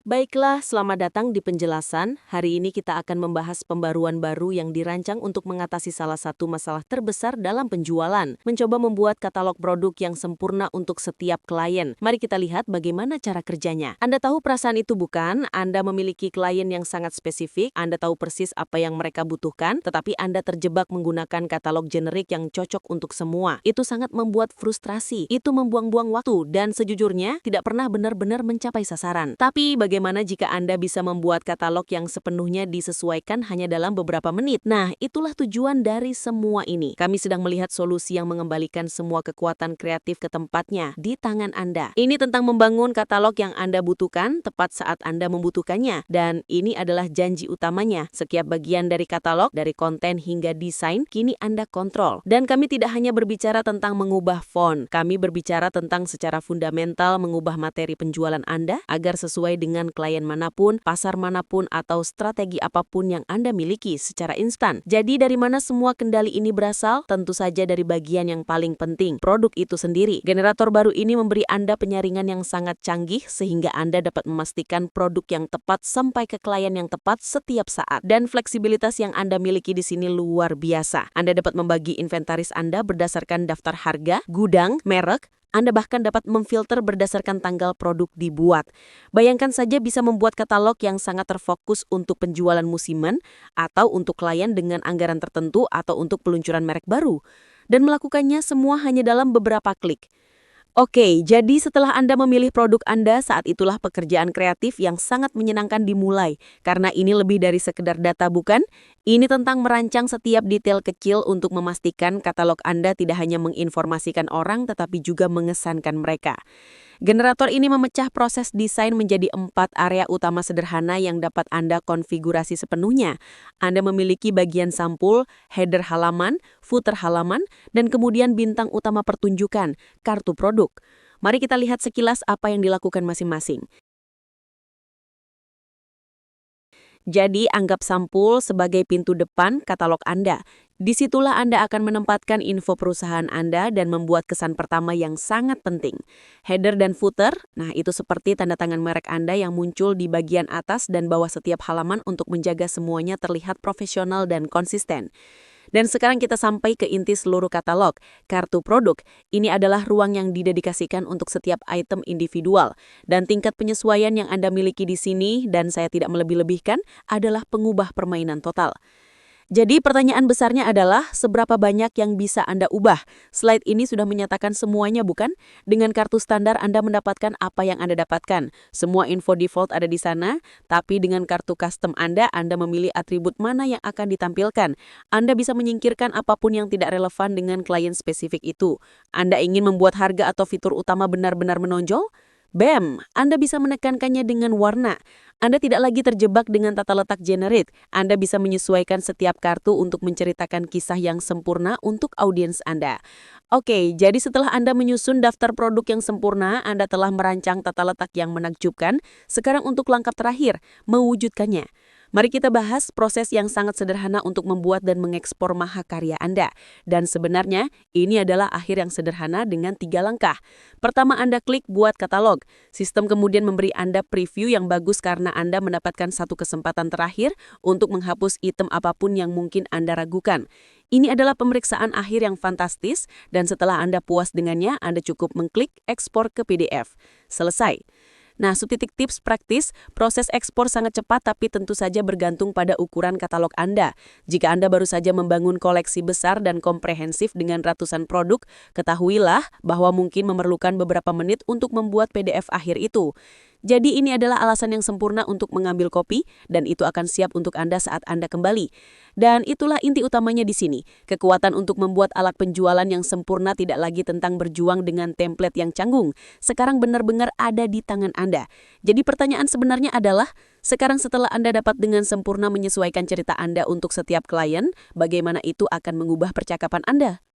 Baiklah, selamat datang di penjelasan. Hari ini kita akan membahas pembaruan baru yang dirancang untuk mengatasi salah satu masalah terbesar dalam penjualan. Mencoba membuat katalog produk yang sempurna untuk setiap klien. Mari kita lihat bagaimana cara kerjanya. Anda tahu perasaan itu bukan? Anda memiliki klien yang sangat spesifik, Anda tahu persis apa yang mereka butuhkan, tetapi Anda terjebak menggunakan katalog generik yang cocok untuk semua. Itu sangat membuat frustrasi, itu membuang-buang waktu, dan sejujurnya tidak pernah benar-benar mencapai sasaran. Tapi bagaimana jika Anda bisa membuat katalog yang sepenuhnya disesuaikan hanya dalam beberapa menit? Nah, itulah tujuan dari semua ini. Kami sedang melihat solusi yang mengembalikan semua kekuatan kreatif ke tempatnya di tangan Anda. Ini tentang membangun katalog yang Anda butuhkan tepat saat Anda membutuhkannya. Dan ini adalah janji utamanya. Setiap bagian dari katalog, dari konten hingga desain, kini Anda kontrol. Dan kami tidak hanya berbicara tentang mengubah font. Kami berbicara tentang secara fundamental mengubah materi penjualan Anda agar sesuai dengan klien manapun, pasar manapun, atau strategi apapun yang Anda miliki secara instan. Jadi dari mana semua kendali ini berasal? Tentu saja dari bagian yang paling penting, produk itu sendiri. Generator baru ini memberi Anda penyaringan yang sangat canggih sehingga Anda dapat memastikan produk yang tepat sampai ke klien yang tepat setiap saat. Dan fleksibilitas yang Anda miliki di sini luar biasa. Anda dapat membagi inventaris Anda berdasarkan daftar harga, gudang, merek. Anda bahkan dapat memfilter berdasarkan tanggal produk dibuat. Bayangkan saja bisa membuat katalog yang sangat terfokus untuk penjualan musiman, atau untuk klien dengan anggaran tertentu, atau untuk peluncuran merek baru. Dan melakukannya semua hanya dalam beberapa klik. Oke, jadi setelah Anda memilih produk Anda, saat itulah pekerjaan kreatif yang sangat menyenangkan dimulai. Karena ini lebih dari sekedar data, bukan? Ini tentang merancang setiap detail kecil untuk memastikan katalog Anda tidak hanya menginformasikan orang, tetapi juga mengesankan mereka. Generator ini memecah proses desain menjadi 4 area utama sederhana yang dapat Anda konfigurasi sepenuhnya. Anda memiliki bagian sampul, header halaman, footer halaman, dan kemudian bintang utama pertunjukan, kartu produk. Mari kita lihat sekilas apa yang dilakukan masing-masing. Jadi, anggap sampul sebagai pintu depan katalog Anda. Disitulah Anda akan menempatkan info perusahaan Anda dan membuat kesan pertama yang sangat penting. Header dan footer, nah itu seperti tanda tangan merek Anda yang muncul di bagian atas dan bawah setiap halaman untuk menjaga semuanya terlihat profesional dan konsisten. Dan sekarang kita sampai ke inti seluruh katalog, kartu produk. Ini adalah ruang yang didedikasikan untuk setiap item individual. Dan tingkat penyesuaian yang Anda miliki di sini, dan saya tidak melebih-lebihkan, adalah pengubah permainan total. Jadi pertanyaan besarnya adalah seberapa banyak yang bisa Anda ubah? Slide ini sudah menyatakan semuanya, bukan? Dengan kartu standar Anda mendapatkan apa yang Anda dapatkan. Semua info default ada di sana, tapi dengan kartu custom Anda memilih atribut mana yang akan ditampilkan. Anda bisa menyingkirkan apapun yang tidak relevan dengan klien spesifik itu. Anda ingin membuat harga atau fitur utama benar-benar menonjol? BAM! Anda bisa menekankannya dengan warna. Anda tidak lagi terjebak dengan tata letak generik. Anda bisa menyesuaikan setiap kartu untuk menceritakan kisah yang sempurna untuk audiens Anda. Oke, jadi setelah Anda menyusun daftar produk yang sempurna, Anda telah merancang tata letak yang menakjubkan. Sekarang untuk langkah terakhir, mewujudkannya. Mari kita bahas proses yang sangat sederhana untuk membuat dan mengekspor mahakarya Anda. Dan sebenarnya, ini adalah akhir yang sederhana dengan 3 langkah. Pertama, Anda klik buat katalog. Sistem kemudian memberi Anda preview yang bagus karena Anda mendapatkan satu kesempatan terakhir untuk menghapus item apapun yang mungkin Anda ragukan. Ini adalah pemeriksaan akhir yang fantastis, dan setelah Anda puas dengannya, Anda cukup mengklik ekspor ke PDF. Selesai. Nah, subtitik tips praktis, proses ekspor sangat cepat tapi tentu saja bergantung pada ukuran katalog Anda. Jika Anda baru saja membangun koleksi besar dan komprehensif dengan ratusan produk, ketahuilah bahwa mungkin memerlukan beberapa menit untuk membuat PDF akhir itu. Jadi ini adalah alasan yang sempurna untuk mengambil kopi, dan itu akan siap untuk Anda saat Anda kembali. Dan itulah inti utamanya di sini. Kekuatan untuk membuat alat penjualan yang sempurna tidak lagi tentang berjuang dengan template yang canggung. Sekarang benar-benar ada di tangan Anda. Jadi pertanyaan sebenarnya adalah, sekarang setelah Anda dapat dengan sempurna menyesuaikan cerita Anda untuk setiap klien, bagaimana itu akan mengubah percakapan Anda?